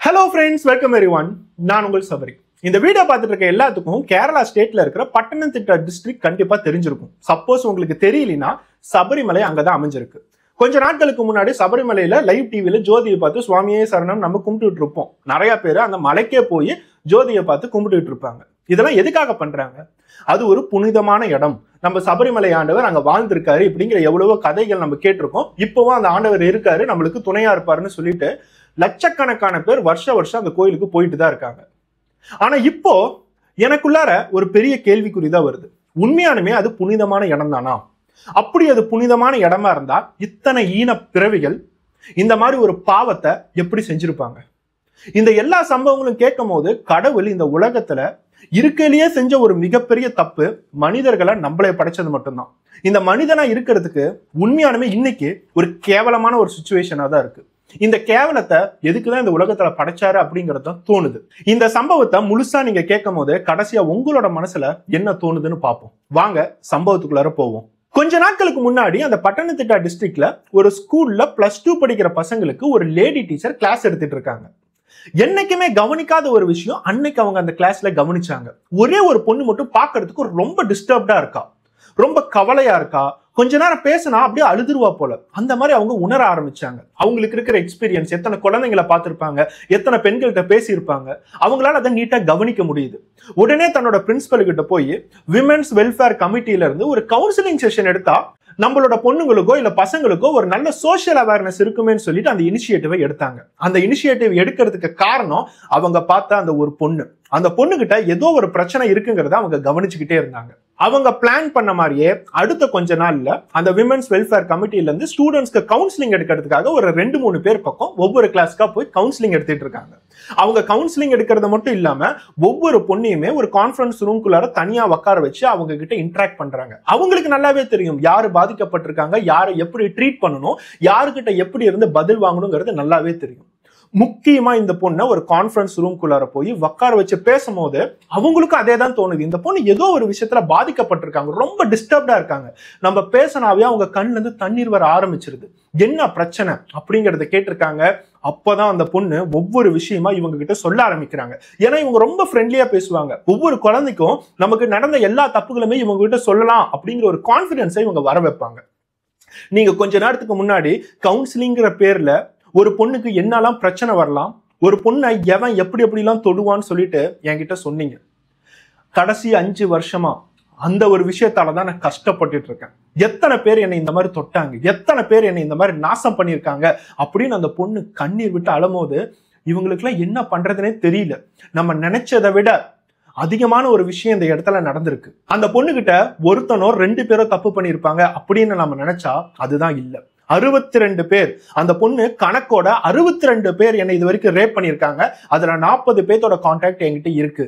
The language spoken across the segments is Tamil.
Hello friends, welcome everyone. நான் உங்கள் சபரி. இந்த வீடியோ பார்த்துட்டு இருக்க எல்லாத்துக்கும் கேரளா ஸ்டேட்ல இருக்கிற பட்டணந்திட்டா டிஸ்ட்ரிக்ட் கண்டிப்பா தெரிஞ்சிருக்கும். சப்போஸ் உங்களுக்கு தெரியலனா சபரிமலை அங்கதான் அமைஞ்சிருக்கு. கொஞ்ச நாட்களுக்கு முன்னாடி சபரிமலையில லைவ் டிவில ஜோதியை பார்த்து சுவாமியே சரணம் நம்ம கும்பிட்டுட்டு இருப்போம். நிறைய பேர் அந்த மலைக்கே போய் ஜோதியை பார்த்து கும்பிட்டுட்டு இருப்பாங்க. இதெல்லாம் எதுக்காக பண்றாங்க? அது ஒரு புனிதமான இடம். நம்ம சபரிமலை ஆண்டவர் அங்க வாழ்ந்திருக்காரு இப்படிங்கிற எவ்வளவோ கதைகள் நம்ம கேட்டிருக்கோம். இப்பவும் அந்த ஆண்டவர் இருக்காரு, நம்மளுக்கு துணையா இருப்பாருன்னு சொல்லிட்டு லட்சக்கணக்கான பேர் வருஷம் அந்த கோயிலுக்கு போயிட்டு தான் இருக்காங்க. ஆனா இப்போ எனக்குள்ளார ஒரு பெரிய கேள்விக்குறிதான் வருது. உண்மையானுமே அது புனிதமான இடம் தானா? அப்படி அது புனிதமான இடமா இருந்தா இத்தனை ஈன பிறவிகள் இந்த மாதிரி ஒரு பாவத்தை எப்படி செஞ்சிருப்பாங்க? இந்த எல்லா சம்பவங்களும் கேட்கும் போது கடவுள் இந்த உலகத்துல இருக்கையிலேயே செஞ்ச ஒரு மிகப்பெரிய தப்பு மனிதர்களை நம்மளே படைச்சது மட்டும்தான். இந்த மனிதனா இருக்கிறதுக்கு உண்மையானுமே இன்னைக்கு ஒரு கேவலமான ஒரு சுச்சுவேஷனா தான் இருக்கு. இந்த கேவலத்தை எதுக்குதான் இந்த உலகத்துல படைச்சாரு அப்படிங்கறது தோணுது. இந்த சம்பவத்தை முழுசா நீங்க கேட்கும் போது கடைசியா உங்களோட மனசுல என்ன தோணுதுன்னு பார்ப்போம். வாங்க சம்பவத்துக்குள்ளார போவோம். கொஞ்ச நாட்களுக்கு முன்னாடி அந்த பட்டணத்திட்டா டிஸ்ட்ரிக்ட்ல ஒரு ஸ்கூல்ல +2 படிக்கிற பசங்களுக்கு ஒரு லேடி டீச்சர் கிளாஸ் எடுத்துட்டு இருக்காங்க. என்னைக்குமே கவனிக்காத ஒரு விஷயம் அன்னைக்கு அவங்க அந்த கிளாஸ்ல கவனிச்சாங்க. ஒரே ஒரு பொண்ணு மட்டும் பாக்குறதுக்கு ரொம்ப டிஸ்டர்ப்டா இருக்கா, ரொம்ப கவலையா இருக்கா. கொஞ்ச நேரம் பேசினா அப்படியே அழுதுருவா போல. அந்த மாதிரி அவங்க உணர ஆரம்பிச்சாங்க. அவங்களுக்கு இருக்கிற எக்ஸ்பீரியன்ஸ், எத்தனை குழந்தைங்களை பார்த்திருப்பாங்க, எத்தனை பெண்கள்கிட்ட பேசியிருப்பாங்க, அவங்களால அதை நீட்டா கவனிக்க முடியுது. உடனே தன்னோட பிரின்சிபல் கிட்ட போய் விமென்ஸ் வெல்ஃபேர் கமிட்டியில இருந்து ஒரு கவுன்சிலிங் செஷன் எடுத்தா நம்மளோட பொண்ணுங்களுக்கோ இல்ல பசங்களுக்கோ ஒரு நல்ல சோசியல் அவேர்னஸ் இருக்குமேன்னு சொல்லிட்டு அந்த இனிஷியேட்டிவை எடுத்தாங்க. அந்த இனிஷியேட்டிவ் எடுக்கிறதுக்கு காரணம் அவங்க பார்த்த அந்த ஒரு பொண்ணு. அந்த பொண்ணுகிட்ட ஏதோ ஒரு பிரச்சனை இருக்குங்கிறத அவங்க கவனிச்சுக்கிட்டே இருந்தாங்க. அவங்க பிளான் பண்ண மாதிரியே அடுத்த கொஞ்ச நாள்ல அந்த விமென்ஸ் வெல்ஃபேர் கமிட்டில இருந்து ஸ்டூடெண்ட்ஸ்க்கு கவுன்சிலிங் எடுக்கிறதுக்காக ஒரு 2-3 பேர் பக்கம் ஒவ்வொரு கிளாஸ்க்கா போய் கவுன்சிலிங் எடுத்துட்டு இருக்காங்க. அவங்க கவுன்சிலிங் எடுக்கிறது மட்டும் இல்லாம ஒவ்வொரு பொண்ணையுமே ஒரு கான்ஃபரன்ஸ் ரூம்குள்ளார தனியா உட்கார வச்சு அவங்க கிட்ட இன்டராக்ட் பண்றாங்க. அவங்களுக்கு நல்லாவே தெரியும் யாரு பாதிக்கப்பட்டிருக்காங்க, யாரை எப்படி ட்ரீட் பண்ணணும், யாருக்கிட்ட எப்படி இருந்து பதில் வாங்கணுங்கிறது நல்லாவே தெரியும். முக்கியமா இந்த பொண்ணை ஒரு கான்ஃபரன்ஸ் ரூம்குள்ளார போய் உட்கார வச்சு பேசும்போது அவங்களுக்கும் அதே தான் தோணுது. இந்த பொண்ணு ஏதோ ஒரு விஷயத்துல பாதிக்கப்பட்டிருக்காங்க, ரொம்ப டிஸ்டர்ப்டா இருக்காங்க. நம்ம பேசினாவே அவங்க கண்ணுல இருந்து தண்ணீர் வர ஆரம்பிச்சிருது. என்ன பிரச்சனை அப்படிங்கறத கேட்டிருக்காங்க. அப்பதான் அந்த பொண்ணு ஒவ்வொரு விஷயமா இவங்க கிட்ட சொல்ல ஆரம்பிக்கிறாங்க. ஏன்னா இவங்க ரொம்ப ஃப்ரெண்ட்லியா பேசுவாங்க. ஒவ்வொரு குழந்தைக்கும் நமக்கு நடந்த எல்லா தப்புகளுமே இவங்க கிட்ட சொல்லலாம் அப்படிங்கிற ஒரு கான்பிடன்ஸை இவங்க வர வைப்பாங்க. நீங்க கொஞ்ச நேரத்துக்கு முன்னாடி கவுன்சிலிங்கிற பேர்ல ஒரு பொண்ணுக்கு என்னெல்லாம் பிரச்சனை வரலாம், ஒரு பொண்ணை எவன் எப்படி எப்படிலாம் தொடுவான்னு சொல்லிட்டு என்கிட்ட சொன்னீங்க. கடைசி 5 வருஷமா அந்த ஒரு விஷயத்தால தான் நான் கஷ்டப்பட்டுட்டு இருக்கேன். எத்தனை பேர் என்னை இந்த மாதிரி தொட்டாங்க, எத்தனை பேர் என்னை இந்த மாதிரி நாசம் பண்ணியிருக்காங்க அப்படின்னு அந்த பொண்ணு கண்ணீர் விட்டு அழும்போது இவங்களுக்குலாம் என்ன பண்றதுனே தெரியல. நம்ம நினைச்சதை விட அதிகமான ஒரு விஷயம் இந்த இடத்துல நடந்திருக்கு. அந்த பொண்ணுகிட்ட ஒருத்தனோ 2 பேரோ தப்பு பண்ணியிருப்பாங்க அப்படின்னு நம்ம நினைச்சா அதுதான் இல்ல. 62 பேர். அந்த பொண்ணு கணக்கோட 62 பேர் என்னை இது வரைக்கும் ரேப் பண்ணியிருக்காங்க. அதுல 40 பேர்த்தோட கான்டாக்ட் என்கிட்ட இருக்கு.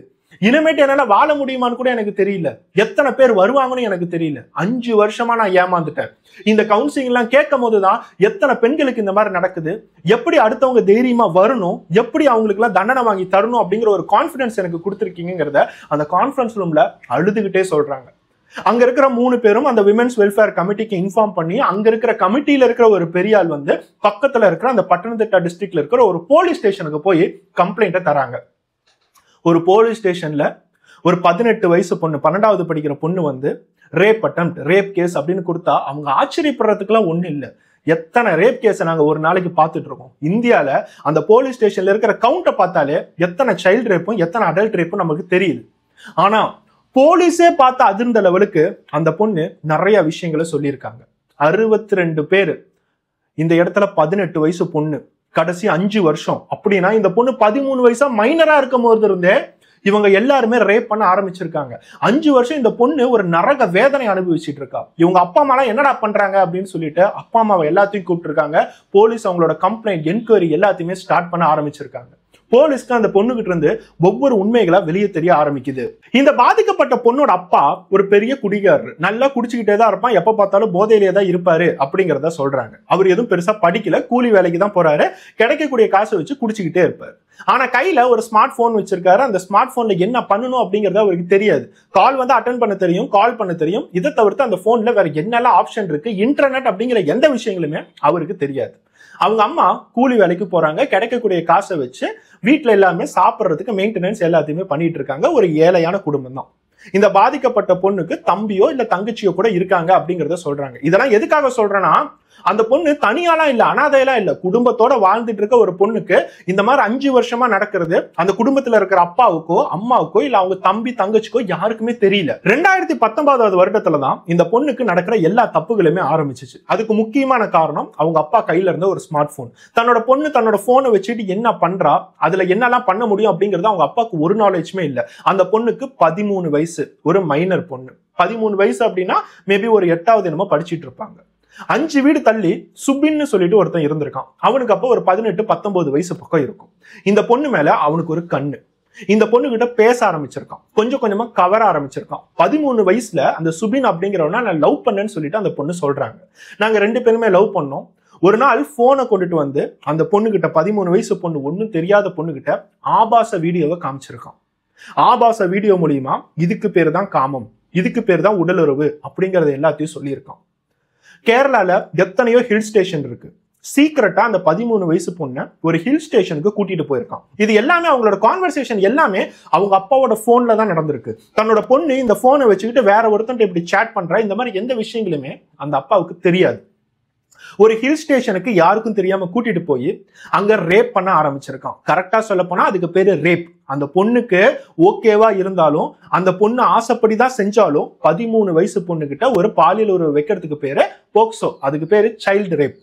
இனிமேட்டு என்னால வாழ முடியுமான்னு கூட எனக்கு தெரியல. எத்தனை பேர் வருவாங்கன்னு எனக்கு தெரியல. 5 வருஷமா நான் ஏமாந்துட்டேன். இந்த கவுன்சிலிங் எல்லாம் கேட்கும் போதுதான் எத்தனை பெண்களுக்கு இந்த மாதிரி நடக்குது, எப்படி அடுத்தவங்க தைரியமா வரணும், எப்படி அவங்களுக்கு எல்லாம் தண்டனை வாங்கி தரணும் அப்படிங்கிற ஒரு கான்பிடன்ஸ் எனக்கு கொடுத்துருக்கீங்கிறத அந்த கான்ஃபரன்ஸ் ரூம்ல அழுதுகிட்டே சொல்றாங்க. அங்க இருக்கிற 3 பேரும் அந்த விமென்ஸ் வெல்ஃபேர் கமிட்டிக்கு இன்ஃபார்ம் பண்ணி அங்க இருக்கிற கமிட்டியில இருக்கிற ஒரு பெரிய ஆள் வந்து பக்கத்துல இருக்கிற அந்த பட்டணத்திட்டா டிஸ்ட்ரிக்ட்ல இருக்கிற ஒரு போலீஸ் ஸ்டேஷனுக்கு போய் கம்ப்ளைண்ட்டை தராங்க. ஒரு போலீஸ் ஸ்டேஷன்ல ஒரு 18 வயசு பொண்ணு, 12வது படிக்கிற பொண்ணு வந்து ரேப் கேஸ் அப்படின்னு கொடுத்தா அவங்க ஆச்சரியப்படுறதுக்குலாம் ஒண்ணு இல்லை. எத்தனை ரேப் கேஸை நாங்க ஒரு நாளைக்கு பார்த்துட்டு இருக்கோம். இந்தியால அந்த போலீஸ் ஸ்டேஷன்ல இருக்கிற கவுண்ட்டை பார்த்தாலே எத்தனை சைல்டு ரேப்பும் எத்தனை அடல்ட் ரேப்பும் நமக்கு தெரியுது. ஆனா போலீஸே பார்த்து அதிர்ந்த லெவலுக்கு அந்த பொண்ணு நிறைய விஷயங்களை சொல்லியிருக்காங்க. 62 பேரு. இந்த இடத்துல 18 வயசு பொண்ணு, கடைசி 5 வருஷம். அப்படின்னா இந்த பொண்ணு 13 வயசா மைனரா இருக்கும் போது இருந்தே இவங்க எல்லாருமே ரேப் பண்ண ஆரம்பிச்சிருக்காங்க. 5 வருஷம் இந்த பொண்ணு ஒரு நரக வேதனை அனுபவிச்சுட்டு இருக்கா. இவங்க அப்பா அம்மாலாம் என்னடா பண்றாங்க அப்படின்னு சொல்லிட்டு அப்பா அம்மாவை எல்லாத்தையும் கூப்பிட்டு இருக்காங்க. போலீஸ் அவங்களோட கம்ப்ளைண்ட், என்கொயரி எல்லாத்தையுமே ஸ்டார்ட் பண்ண ஆரம்பிச்சிருக்காங்க. போலீஸ்க்கு அந்த பொண்ணுகிட்ட இருந்து ஒவ்வொரு உண்மைகளா வெளியே தெரிய ஆரம்பிக்குது. இந்த பாதிக்கப்பட்ட பொண்ணோட அப்பா ஒரு பெரிய குடிகாரர், நல்லா குடிச்சுக்கிட்டே தான் இருப்பான், எப்ப பார்த்தாலும் போதையிலே தான் இருப்பாரு அப்படிங்கறத சொல்றாங்க. அவர் எதுவும் பெருசா படிக்கல, கூலி வேலைக்கு தான் போறாரு, கிடைக்கக்கூடிய காசை வச்சு குடிச்சுக்கிட்டே இருப்பாரு. ஆனா கையில ஒரு ஸ்மார்ட் போன் வச்சிருக்காரு. அந்த ஸ்மார்ட் போன்ல என்ன பண்ணணும் அப்படிங்கறது அவருக்கு தெரியாது. கால் வந்து அட்டென்ட் பண்ண தெரியும், கால் பண்ண தெரியும். இதை தவிர்த்து அந்த போன்ல வேற என்னெல்லாம் ஆப்ஷன் இருக்கு, இன்டர்நெட் அப்படிங்கிற எந்த விஷயங்களுமே அவருக்கு தெரியாது. அவங்க அம்மா கூலி வேலைக்கு போறாங்க, கிடைக்கக்கூடிய காசை வச்சு வீட்டுல எல்லாமே சாப்பிட்றதுக்கு மெயின்டெனன்ஸ் எல்லாத்தையுமே பண்ணிட்டு இருக்காங்க. ஒரு ஏழையான குடும்பம் தான். இந்த பாதிக்கப்பட்ட பொண்ணுக்கு தம்பியோ இல்ல தங்கச்சியோ கூட இருக்காங்க அப்படிங்கறத சொல்றாங்க. இதெல்லாம் எதுக்காக சொல்றேன்னா, அந்த பொண்ணு தனியாலாம் இல்ல, அனாதையெல்லாம் இல்ல, குடும்பத்தோட வாழ்ந்துட்டு இருக்க ஒரு பொண்ணுக்கு இந்த மாதிரி 5 வருஷமா நடக்கிறது அந்த குடும்பத்துல இருக்கிற அப்பாவுக்கோ அம்மாவுக்கோ இல்ல அவங்க தம்பி தங்கச்சிக்கோ யாருக்குமே தெரியல. 2019 வருடத்துலதான் இந்த பொண்ணுக்கு நடக்கிற எல்லா தப்புகளுமே ஆரம்பிச்சிச்சு. அதுக்கு முக்கியமான காரணம் அவங்க அப்பா கையில இருந்த ஒரு ஸ்மார்ட் போன். தன்னோட பொண்ணு தன்னோட போனை வச்சுட்டு என்ன பண்றா, அதுல என்னெல்லாம் பண்ண முடியும் அப்படிங்கறது அவங்க அப்பாவுக்கு ஒரு நாலேஜ்மே இல்ல. அந்த பொண்ணுக்கு 13 வயசு, ஒரு மைனர் பொண்ணு. 13 வயசு அப்படின்னா மேபி ஒரு 8வது என்னமோ படிச்சுட்டு இருப்பாங்க. 5 வீடு தள்ளி சுபின்னு சொல்லிட்டு ஒருத்தன் இருந்திருக்கான். அவனுக்கு அப்போ ஒரு 18-19 வயசு பக்கம் இருக்கும். இந்த பொண்ணு மேல அவனுக்கு ஒரு கண்ணு. இந்த பொண்ணு கிட்ட பேச ஆரம்பிச்சிருக்கான், கொஞ்சம் கொஞ்சமா கவர ஆரம்பிச்சிருக்கான். 13 வயசுல அந்த சுபின் அப்படிங்கிறவனா நான் லவ் பண்ணேன்னு சொல்லிட்டு அந்த பொண்ணு சொல்றாங்க. நாங்க 2 பேருமே லவ் பண்ணோம். ஒரு நாள் போனை கொண்டுட்டு வந்து அந்த பொண்ணு கிட்ட, 13 வயசு பொண்ணு, ஒன்னும் தெரியாத பொண்ணு கிட்ட ஆபாச வீடியோவை காமிச்சிருக்கான். ஆபாச வீடியோ மூலியமா இதுக்கு பேரு தான் காமம், இதுக்கு பேர் தான் உடலுறவு அப்படிங்கறது எல்லாத்தையும் சொல்லியிருக்கான். கேரளால எத்தனையோ ஹில் ஸ்டேஷன் இருக்கு. சீக்கிரட்டா அந்த 13 வயசு பொண்ணை ஒரு ஹில் ஸ்டேஷனுக்கு கூட்டிட்டு போயிருக்கான். இது எல்லாமே அவங்களோட கான்வர்சேஷன் எல்லாமே அவங்க அப்பாவோட போன்ல தான் நடந்திருக்கு. தன்னோட பொண்ணு இந்த போனை வச்சுக்கிட்டு வேற ஒருத்தன் இப்படி சாட் பண்றா, இந்த மாதிரி எந்த விஷயங்களுமே அந்த அப்பாவுக்கு தெரியாது. ஒரு ஹில் ஸ்டேஷனுக்கு யாருக்கும் தெரியாம கூட்டிட்டு போய் அங்க ரேப் பண்ண ஆரம்பிச்சிருக்கான். கரெக்டா சொல்ல போனா அதுக்கு பேரு ரேப். அந்த பொண்ணுக்கு ஓகேவா இருந்தாலும், அந்த பொண்ணு ஆசைப்படிதான் செஞ்சாலும் 13 வயசு பொண்ணு கிட்ட ஒரு பாலியல் உறவு வைக்கிறதுக்கு பேரு போக்சோ, அதுக்கு பேரு சைல்டு ரேப்.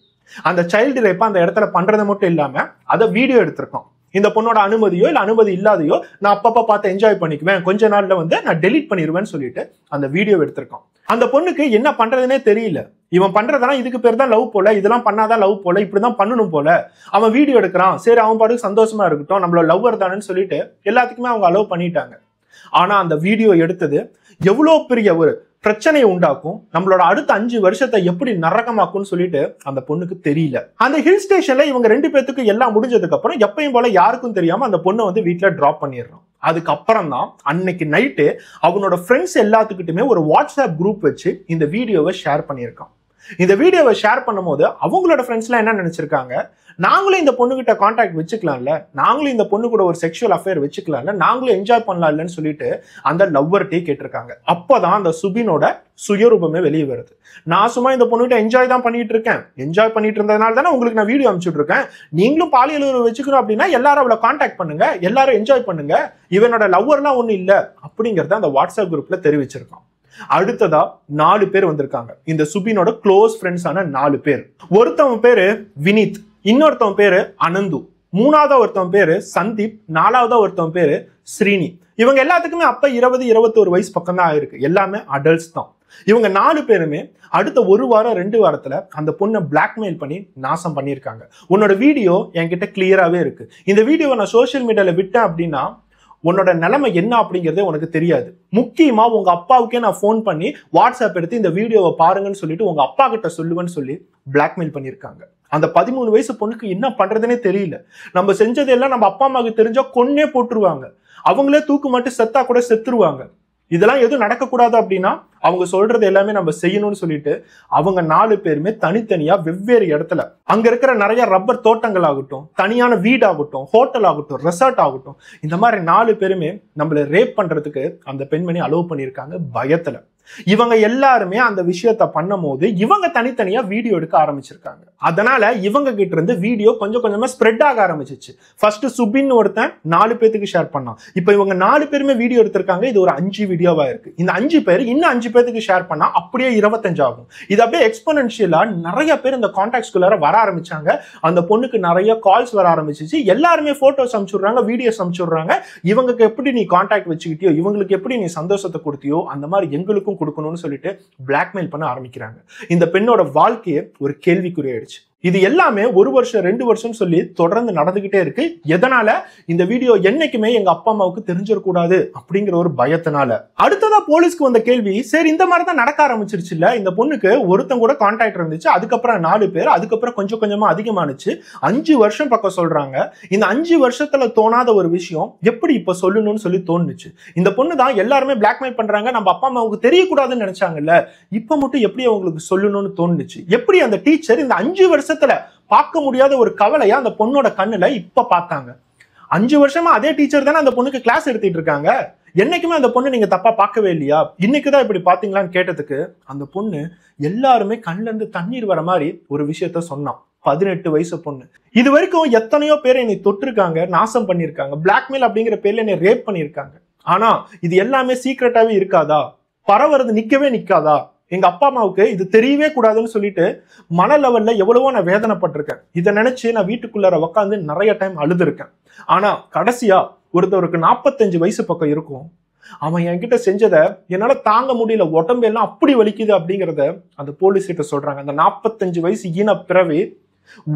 அந்த சைல்டு ரேப் அந்த இடத்துல பண்றது மட்டும் இல்லாம அதை வீடியோ எடுத்திருக்கான். இந்த பொண்ணோட அனுமதியோ இல்ல அனுமதி இல்லாதையோ நான் அப்பப்ப பார்த்து என்ஜாய் பண்ணிக்குவேன், கொஞ்ச நாள்ல நான் டெலீட் பண்ணிடுவேன்னு சொல்லிட்டு அந்த வீடியோ எடுத்திருக்கான். அந்த பொண்ணுக்கு என்ன பண்றதுன்னே தெரியல. இவன் பண்றதெல்லாம் இதுக்கு பேர் தான் லவ் போல, இதெல்லாம் பண்ணாதான் லவ் போல, இப்படிதான் பண்ணணும் போல. அவன் வீடியோ எடுக்கிறான், சரி அவன் பாட்டுக்கு சந்தோஷமா இருக்கட்டும், நம்மளோட லவ்வர் தானேன்னு சொல்லிட்டு எல்லாத்துக்குமே அவங்க அலோவ் பண்ணிட்டாங்க. ஆனா அந்த வீடியோ எடுத்தது எவ்வளவு பெரிய ஒரு பிரச்சனையை உண்டாக்கும், நம்மளோட அடுத்த 5 வருஷத்தை எப்படி நரகமாக்கும்னு சொல்லிட்டு அந்த பொண்ணுக்கு தெரியல. அந்த ஹில் ஸ்டேஷன்ல இவங்க 2 பேத்துக்கு எல்லாம் முடிஞ்சதுக்கு அப்புறம் எப்பயும் போல யாருக்கும் தெரியாம அந்த பொண்ணை வீட்டுல டிராப் பண்ணிடுறான். அதுக்கப்புறம் தான் அன்னைக்கு நைட்டு அவனோட ஃப்ரெண்ட்ஸ் எல்லாத்துக்கிட்டுமே ஒரு வாட்ஸ்அப் குரூப் வச்சு இந்த வீடியோவை ஷேர் பண்ணியிருக்கான். இந்த வீடியோவை ஷேர் பண்ணும்போது அவங்களோட ஃப்ரெண்ட்ஸ்லாம் என்ன நினைச்சிருக்காங்க, நாங்களும் இந்த பொண்ணு கிட்ட கான்டாக்ட் வச்சுக்கலாம்ல, நாங்களும் இந்த பொண்ணு கூட ஒரு செக்ஷுவல் அஃபேர் வச்சுக்கலாம்ல, நாங்களும் என்ஜாய் பண்ணலாம் இல்லைன்னு சொல்லிட்டு அந்த லவ்வர்ட்டே கேட்டிருக்காங்க. அப்பதான் அந்த சுபினோட சுயரூபமே வெளியே வருது. நான் சும்மா இந்த பொண்ணுகிட்ட என்ஜாய் தான் பண்ணிட்டு இருக்கேன், என்ஜாய் பண்ணிட்டு இருந்ததுனால தானே உங்களுக்கு நான் வீடியோ அனுப்பிச்சுட்டு இருக்கேன், நீங்களும் பாலியல் உறவு வச்சுக்கணும் அப்படின்னா எல்லாரும் அவளை கான்டாக்ட் பண்ணுங்க, எல்லாரும் என்ஜாய் பண்ணுங்க, இவனோட லவ்வர்லாம் ஒண்ணு இல்ல அப்படிங்கறத அந்த வாட்ஸ்அப் குரூப்ல தெரிவிச்சிருக்கான். அடுத்ததா 4 பேர் வந்திருக்காங்க. இந்த சுபினோட க்ளோஸ் ஃப்ரெண்ட்ஸான 4 பேர். ஒருத்தவன் பேரு வினித், இன்னொருத்தவன் பேரு அனந்து, 3வது ஒருத்தவன் பேரு சந்தீப், 4வது ஒருத்தவன் பேரு ஸ்ரீனி. இவங்க எல்லாத்துக்குமே அப்ப 20-21 வயசு பக்கம் தான் ஆயிருக்கு. எல்லாமே அடல்ட்ஸ் தான். இவங்க 4 பேருமே அடுத்த 1 வாரம் 2 வாரத்துல அந்த பொண்ணை பிளாக்மெயில் பண்ணி நாசம் பண்ணியிருக்காங்க. உன்னோட வீடியோ என்கிட்ட கிளியராகவே இருக்கு, இந்த வீடியோவை நான் சோசியல் மீடியால விட்டேன் அப்படின்னா உன்னோட நிலைமை என்ன அப்படிங்கறதே உனக்கு தெரியாது. முக்கியமா உங்க அப்பாவுக்கே நான் போன் பண்ணி வாட்ஸ்அப் எடுத்து இந்த வீடியோவை பாருங்கன்னு சொல்லிட்டு உங்க அப்பா கிட்ட சொல்லுவேன்னு சொல்லி பிளாக்மெயில் பண்ணியிருக்காங்க. அந்த 13 வயசு பொண்ணுக்கு என்ன பண்றதுன்னே தெரியல. நம்ம செஞ்சதெல்லாம் நம்ம அப்பா அம்மாவுக்கு தெரிஞ்சா கொன்னே போட்டுருவாங்க, அவங்களே தூக்கு மட்டும் செத்தா கூட செத்துருவாங்க. இதெல்லாம் எதுவும் நடக்கக்கூடாது அப்படின்னா அவங்க சொல்றது எல்லாமே நம்ம செய்யணும்னு சொல்லிட்டு அவங்க 4 பேருமே தனித்தனியா வெவ்வேறு இடத்துல அங்க இருக்கிற நிறைய ரப்பர் தோட்டங்கள் ஆகட்டும், தனியான வீடாகட்டும், ஹோட்டல் ஆகட்டும், ரெசார்ட் ஆகட்டும், இந்த மாதிரி 4 பேருமே நம்மள ரேப் பண்றதுக்கு அந்த பெண்மணி அலோவ் பண்ணியிருக்காங்க பயத்துல. இவங்க எல்லாருமே அந்த விஷயத்த பண்ணும் போது இவங்க தனித்தனியா வீடியோ எடுக்க ஆரம்பிச்சிருக்காங்க. அதனால இவங்க கிட்ட இருந்து வீடியோ கொஞ்சம் கொஞ்சமா ஸ்ப்ரெட் ஆக ஆரம்பிச்சிச்சு. ஃபர்ஸ்ட் சுபின் ஒருத்தன் 4 பேத்துக்கு ஷேர் பண்ணான். இப்போ இவங்க 4 பேருமே வீடியோ எடுத்திருக்காங்க. இது ஒரு 5 வீடியோவா இருக்கு. இந்த 5 பேர் இன்னும் 5 பேத்துக்கு ஷேர் பண்ணா அப்படியே 25 ஆகும். இது அப்படியே எக்ஸ்போனென்ஷியலா நிறைய பேர் இந்த கான்டாக்ட்ஸ்குள்ளார வர ஆரம்பிச்சாங்க. அந்த பொண்ணுக்கு நிறைய கால்ஸ் வர ஆரம்பிச்சிச்சு. எல்லாருமே போட்டோஸ் அனுப்பிச்சுடுறாங்க, வீடியோஸ் அனுப்பிச்சுடுறாங்க. இவங்களுக்கு எப்படி நீ கான்டாக்ட் வச்சுக்கிட்டியோ, இவங்களுக்கு எப்படி நீ சந்தோஷத்தை கொடுத்தியோ அந்த மாதிரி எங்களுக்கும் கொடுக்கணும்னு சொல்லிட்டு பிளாக்மெயில் பண்ண ஆரம்பிக்கிறாங்க. இந்த பெண்ணோட வாழ்க்கையை ஒரு கேள்விக்குறியாயிடுச்சு. இது எல்லாமே 1 வருஷம் 2 வருஷம் சொல்லி தொடர்ந்து நடந்துகிட்டே இருக்கு. எதனால? இந்த வீடியோ என்னைக்குமே எங்க அப்பா அம்மாவுக்கு தெரிஞ்சிடக்கூடாது அப்படிங்கிற ஒரு பயத்தினால. அடுத்ததா போலீஸ்க்கு வந்த கேள்வி, சரி இந்த மாதிரி தான் நடக்க ஆரம்பிச்சிருச்சு இல்ல, இந்த பொண்ணுக்கு ஒருத்தன் கூட கான்டாக்ட் இருந்துச்சு, அதுக்கப்புறம் 4 பேர், அதுக்கப்புறம் கொஞ்சம் கொஞ்சமா அதிகமானுச்சு, 5 வருஷம் பக்கம் சொல்றாங்க. இந்த 5 வருஷத்துல தோணாத ஒரு விஷயம் எப்படி இப்ப சொல்லணும்னு சொல்லி தோணுச்சு. இந்த பொண்ணு தான் எல்லாருமே பிளாக்மெயில் பண்றாங்க, நம்ம அப்பா அம்மாவுக்கு தெரியக்கூடாதுன்னு நினைச்சாங்கல்ல, இப்ப மட்டும் எப்படி அவங்களுக்கு சொல்லணும்னு தோணுச்சு. எப்படி அந்த டீச்சர் இந்த 5 வருஷம் வருஷத்துல பார்க்க முடியாத ஒரு கவலையா அந்த பொண்ணோட கண்ணுல இப்ப பார்த்தாங்க. 5 வருஷமா அதே டீச்சர் தானே அந்த பொண்ணுக்கு கிளாஸ் எடுத்துட்டு இருக்காங்க. என்னைக்குமே அந்த பொண்ணு நீங்க தப்பா பார்க்கவே இல்லையா, இன்னைக்குதான் இப்படி பாத்தீங்களான்னு கேட்டதுக்கு அந்த பொண்ணு எல்லாருமே கண்ணுல இருந்து தண்ணீர் வர மாதிரி ஒரு விஷயத்த சொன்னான். 18 வயசு பொண்ணு. இது வரைக்கும் எத்தனையோ பேர் என்னை தொட்டிருக்காங்க, நாசம் பண்ணிருக்காங்க, பிளாக்மெயில் அப்படிங்கிற பேர்ல என்னை ரேப் பண்ணிருக்காங்க. ஆனா இது எல்லாமே சீக்கிரட்டாவே இருக்காதா, பரவுறது நிக்கவே நிக்காதா, எங்க அப்பா அம்மாவுக்கு இது தெரியவே கூடாதுன்னு சொல்லிட்டு மன லெவல்ல எவ்வளவோ நான் வேதனைப்பட்டிருக்கேன். இதை நினைச்சு நான் வீட்டுக்குள்ளார உட்காந்து நிறைய டைம் அழுதுருக்கேன். ஆனா கடைசியா ஒருத்தவருக்கு 45 வயசு பக்கம் இருக்கும், அவன் என்கிட்ட செஞ்சதை என்னால தாங்க முடியல, உடம்பு எல்லாம் அப்படி வலிக்குது அப்படிங்கிறத அந்த போலீஸ் கிட்ட சொல்றாங்க. அந்த 45 வயசு ஈன பிறவி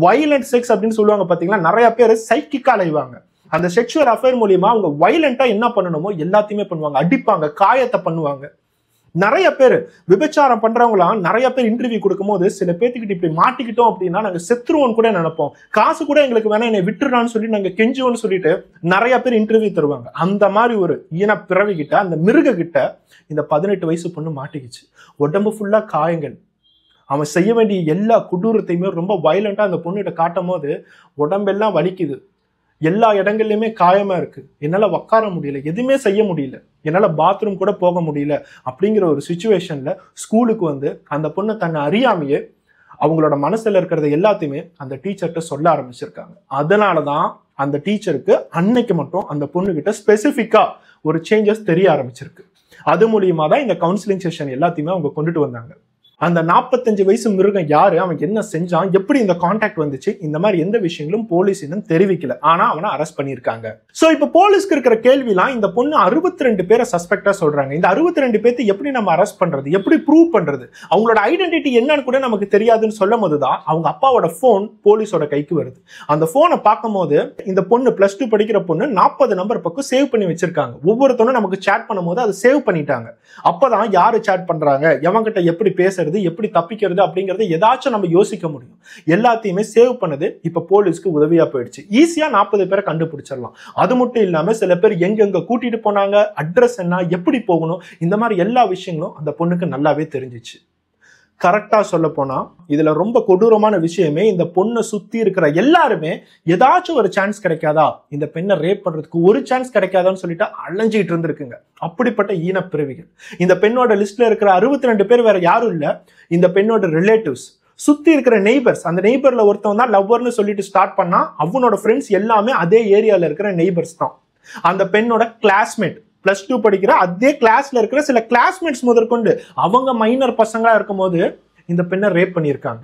வயலண்ட் செக்ஸ் அப்படின்னு சொல்லுவாங்க பாத்தீங்களா, நிறைய பேர் சைக்கிக்கா அலைவாங்க. அந்த செக்ஷுவல் அஃபேர் மூலியமா அவங்க வயலண்டா என்ன பண்ணணுமோ எல்லாத்தையுமே பண்ணுவாங்க, அடிப்பாங்க, காயத்தை பண்ணுவாங்க. நிறைய பேர் விபச்சாரம் பண்றவங்களாம் நிறைய பேர் இன்டர்வியூ கொடுக்கும் போது சில பேர்த்துக்கிட்ட இப்படி மாட்டிக்கிட்டோம் அப்படின்னா நாங்க செத்துருவோம் கூட நினைப்போம், காசு கூட எங்களுக்கு வேணா என்னை விட்டுறான்னு சொல்லி நாங்க கெஞ்சுவோம்னு சொல்லிட்டு நிறைய பேர் இன்டர்வியூ தருவாங்க. அந்த மாதிரி ஒரு ஈன பிறவி கிட்ட, அந்த மிருக கிட்ட இந்த 18 வயசு பொண்ணு மாட்டிக்கிச்சு. உடம்பு ஃபுல்லா காயங்கள், அவன் செய்ய வேண்டிய எல்லா கொடூரத்தையுமே ரொம்ப வயலண்டா அந்த பொண்ணுகிட்ட காட்டும் போது உடம்பெல்லாம் வலிக்குது, எல்லா இடங்கள்லயுமே காயமா இருக்கு, என்னால உட்கார முடியல, எதுவுமே செய்ய முடியல, என்னால பாத்ரூம் கூட போக முடியல அப்படிங்கிற ஒரு சிச்சுவேஷன்ல ஸ்கூலுக்கு வந்து அந்த பொண்ணு தன்னை அறியாமையே அவங்களோட மனசுல இருக்கிறத எல்லாத்தையுமே அந்த டீச்சர்கிட்ட சொல்ல ஆரம்பிச்சிருக்காங்க. அதனாலதான் அந்த டீச்சருக்கு அன்னைக்கு மட்டும் அந்த பொண்ணு கிட்ட ஸ்பெசிபிக்கா ஒரு சேஞ்சஸ் தெரிய ஆரம்பிச்சிருக்கு. அது மூலியமா தான் இந்த கவுன்சிலிங் செஷன் எல்லாத்தையுமே அவங்க கொண்டுட்டு வந்தாங்க. அந்த 45 வயசு மிருகம் யாரு, அவன் என்ன செஞ்சான், எப்படி இந்த கான்டாக்ட் வந்துச்சு, இந்த மாதிரி எந்த விஷயங்களும் போலீஸ் இன்னும் தெரிவிக்கல. ஆனா அவனை அரெஸ்ட் பண்ணிருக்காங்க. சோ இப்ப போலீஸ்க்கு இருக்கிற கேள்விலாம், இந்த பொண்ணு 62 பேரை சஸ்பெக்டா சொல்றாங்க. இந்த 62 பேர்த்து எப்படி நம்ம அரெஸ்ட் பண்றது, எப்படி ப்ரூவ் பண்றது, அவங்களோட ஐடென்டிட்டி என்னன்னு கூட நமக்கு தெரியாதுன்னு சொல்லும் போதுதான் அவங்க அப்பாவோட போன் போலீஸோட கைக்கு வருது. அந்த போனை பார்க்கும் போது இந்த பொண்ணு +2 படிக்கிற பொண்ணு 40 நம்பர் பக்கம் சேவ் பண்ணி வச்சிருக்காங்க. ஒவ்வொருத்தரும் நமக்கு சேட் பண்ணும் போது அதை சேவ் பண்ணிட்டாங்க. அப்பதான் யாரு சேட் பண்றாங்க, எவங்கிட்ட எப்படி பேசுறது, எப்படி தப்பிக்கிறது அப்படிங்கறது ஏதாச்சும் நம்ம யோசிக்க முடியும். எல்லாத்தையுமே சேவ் பண்ணது இப்ப போலீஸ்க்கு உதவியா போயிடுச்சு. ஈஸியா 40 பேரை கண்டுபிடிச்சிடலாம். அது மட்டும் இல்லாம சில பேர் எங்கெங்க கூட்டிட்டு போனாங்க, அட்ரஸ் என்ன, எப்படி போகணும், இந்த மாதிரி எல்லா விஷயங்களும் அந்த பொண்ணுக்கு நல்லாவே தெரிஞ்சிச்சு. கரெக்டா சொல்ல போனா இதுல ரொம்ப கொடூரமான விஷயமே, இந்த பொண்ணை சுத்தி இருக்கிற எல்லாருமே ஏதாச்சும் ஒரு சான்ஸ் கிடைக்காதா, இந்த பெண்ணை ரேப் பண்றதுக்கு ஒரு சான்ஸ் கிடைக்காதான்னு சொல்லிட்டு அலைஞ்சிட்டு இருந்திருக்குங்க. அப்படிப்பட்ட ஈனப்பிறவிகள். இந்த பெண்ணோட லிஸ்ட்ல இருக்கிற 62 பேர் வேற யாரும் இல்ல, இந்த பெண்ணோட ரிலேட்டிவ்ஸ், சுத்தி இருக்கிற நெய்பர்ஸ். அந்த நெய்பர்ல ஒருத்தவன் தான் லவ்வர்னு சொல்லிட்டு ஸ்டார்ட் பண்ணா, அவனோட ஃப்ரெண்ட்ஸ் எல்லாமே அதே ஏரியால இருக்கிற நெய்பர்ஸ் தான். அந்த பெண்ணோட கிளாஸ்மேட், +2 படிக்கிற அதே கிளாஸ்ல இருக்கிற சில கிளாஸ்மேட்ஸ் முதற்கொண்டு அவங்க மைனர் பசங்களா இருக்கும் போது இந்த பெண்ணை ரேப் பண்ணியிருக்காங்க.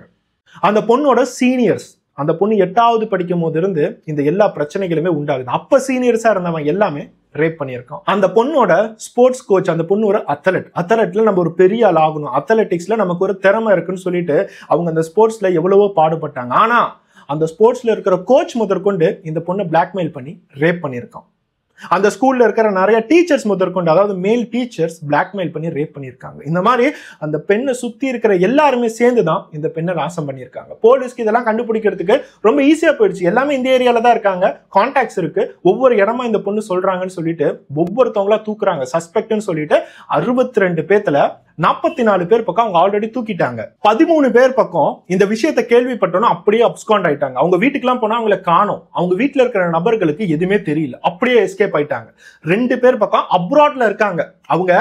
அந்த பொண்ணோட சீனியர்ஸ், அந்த பொண்ணு 8வது படிக்கும் போது இருந்து இந்த எல்லா பிரச்சனைகளுமே உண்டாகுது. அப்ப சீனியர்ஸா இருந்தவங்க எல்லாமே ரேப் பண்ணியிருக்கோம். அந்த பொண்ணோட ஸ்போர்ட்ஸ் கோச், அந்த பொண்ணு ஒரு அத்லெட்ல நம்ம ஒரு பெரிய ஆள் ஆகணும், அத்லெட்டிக்ஸ்ல நமக்கு ஒரு திறமை இருக்குன்னு சொல்லிட்டு அவங்க அந்த ஸ்போர்ட்ஸ்ல எவ்வளவோ பாடுபட்டாங்க. ஆனா அந்த ஸ்போர்ட்ஸ்ல இருக்கிற கோச் முதற்கொண்டு இந்த பொண்ணை பிளாக்மெயில் பண்ணி ரேப் பண்ணியிருக்கான். அந்த ஸ்கூல்ல இருக்கிற நிறைய டீச்சர்ஸ் முதற்கொண்டு, அதாவது மேல் டீச்சர்ஸ் பிளாக்மெயில் பண்ணி ரேப் பண்ணியிருக்காங்க. இந்த மாதிரி அந்த பெண்ணை சுத்தி இருக்கிற எல்லாருமே சேர்ந்துதான் இந்த பெண்ணை நாசம் பண்ணியிருக்காங்க. போலீஸ்க்கு இதெல்லாம் கண்டுபிடிக்கிறதுக்கு ரொம்ப ஈஸியா போயிடுச்சு. எல்லாமே இந்த ஏரியால தான் இருக்காங்க, கான்டாக்ட்ஸ் இருக்கு, ஒவ்வொரு இடமா இந்த பொண்ணு சொல்றாங்கன்னு சொல்லிட்டு ஒவ்வொருத்தவங்களா தூக்குறாங்க. சஸ்பெக்ட்னு சொல்லிட்டு 62 பேர்த்துல 44 பேர் பக்கம் அவங்க ஆல்ரெடி தூக்கிட்டாங்க. 13 பேர் பக்கம் இந்த விஷயத்தை கேள்விப்பட்டோன்னா அப்படியே அப்ஸ்காண்ட் ஆயிட்டாங்க. அவங்க வீட்டுக்கெல்லாம் போனா அவங்களை காணோம், அவங்க வீட்டுல இருக்கிற நபர்களுக்கு எதுவுமே தெரியல, அப்படியே எஸ்கேப் ஆயிட்டாங்க. 2 பேர் பக்கம் அப்ராட்ல இருக்காங்க. அவங்க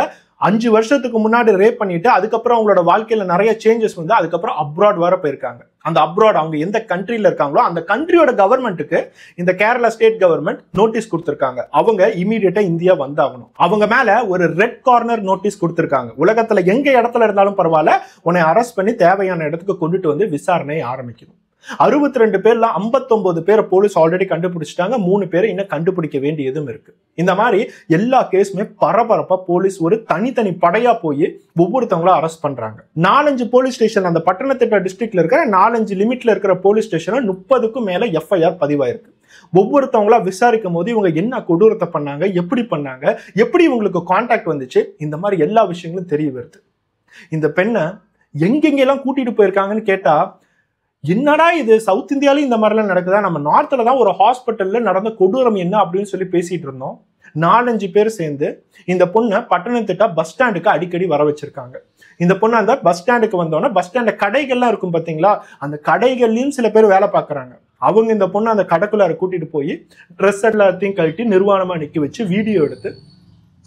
5 வருஷத்துக்கு முன்னாடி ரேப் பண்ணிட்டு அதுக்கப்புறம் அவங்களோட வாழ்க்கையில நிறைய சேஞ்சஸ் வந்து அதுக்கப்புறம் அப்ராட் வர போயிருக்காங்க. அந்த அப்ராட் அவங்க எந்த கண்ட்ரில இருக்காங்களோ அந்த கண்ட்ரியோட கவர்மெண்ட்டுக்கு இந்த கேரளா ஸ்டேட் கவர்மெண்ட் நோட்டீஸ் கொடுத்திருக்காங்க. அவங்க இமீடியட்டா இந்தியா வந்தாகணும். அவங்க மேல ஒரு ரெட் கார்னர் நோட்டீஸ் கொடுத்திருக்காங்க. உலகத்துல எங்க இடத்துல இருந்தாலும் பரவாயில்ல, உன்னை அரெஸ்ட் பண்ணி தேவையான இடத்துக்கு கொண்டுட்டு வந்து விசாரணை ஆரம்பிக்கணும். 62 பேர்ல 59 பேரை போலீஸ் ஆல்ரெடி கண்டுபிடிச்சிட்டாங்க. 3 பேரை இன்னும் கண்டுபிடிக்க வேண்டியதும் இருக்கு. இந்த மாதிரி எல்லா கேஸுமே பரபரப்பா போலீஸ் ஒரு தனித்தனி படையா போய் ஒவ்வொருத்தவங்களா அரெஸ்ட் பண்றாங்க. 4-5 போலீஸ் ஸ்டேஷன், அந்த பட்டணத்திட்ட டிஸ்ட்ரிக்ட்ல இருக்கிற 4-5 லிமிட்ல இருக்கிற போலீஸ் ஸ்டேஷன்ல 30க்கும் மேல எஃப்ஐஆர் பதிவாயிருக்கு. ஒவ்வொருத்தவங்களா விசாரிக்கும் போது இவங்க என்ன கொடூரத்தை பண்ணாங்க, எப்படி பண்ணாங்க, எப்படி இவங்களுக்கு கான்டாக்ட் வந்துச்சு, இந்த மாதிரி எல்லா விஷயங்களும் தெரிய வருது. இந்த பெண்ணை எங்கெங்கெல்லாம் கூட்டிட்டு போயிருக்காங்கன்னு கேட்டா, என்னடா இது சவுத் இந்தியாலையும் இந்த மாதிரிலாம் நடக்குதா, நம்ம நார்த்ல தான் ஒரு ஹாஸ்பிட்டல்ல நடந்த கொடூரம் என்ன அப்படின்னு சொல்லி பேசிட்டு இருந்தோம். 4-5 பேர் சேர்ந்து இந்த பொண்ணை பட்டணத்திட்ட பஸ் ஸ்டாண்டுக்கு அடிக்கடி வர வச்சிருக்காங்க. இந்த பொண்ணு அந்த பஸ் ஸ்டாண்டுக்கு வந்தோன்னா பஸ் ஸ்டாண்ட்ல கடைகள்லாம் இருக்கும் பாத்தீங்களா, அந்த கடைகள்லயும் சில பேர் வேலை பார்க்கறாங்க. அவங்க இந்த பொண்ணு அந்த கடைக்குள்ளார கூட்டிட்டு போய் ட்ரெஸ் எல்லாத்தையும் கழட்டி நிர்வாணமா நிக்க வச்சு வீடியோ எடுத்து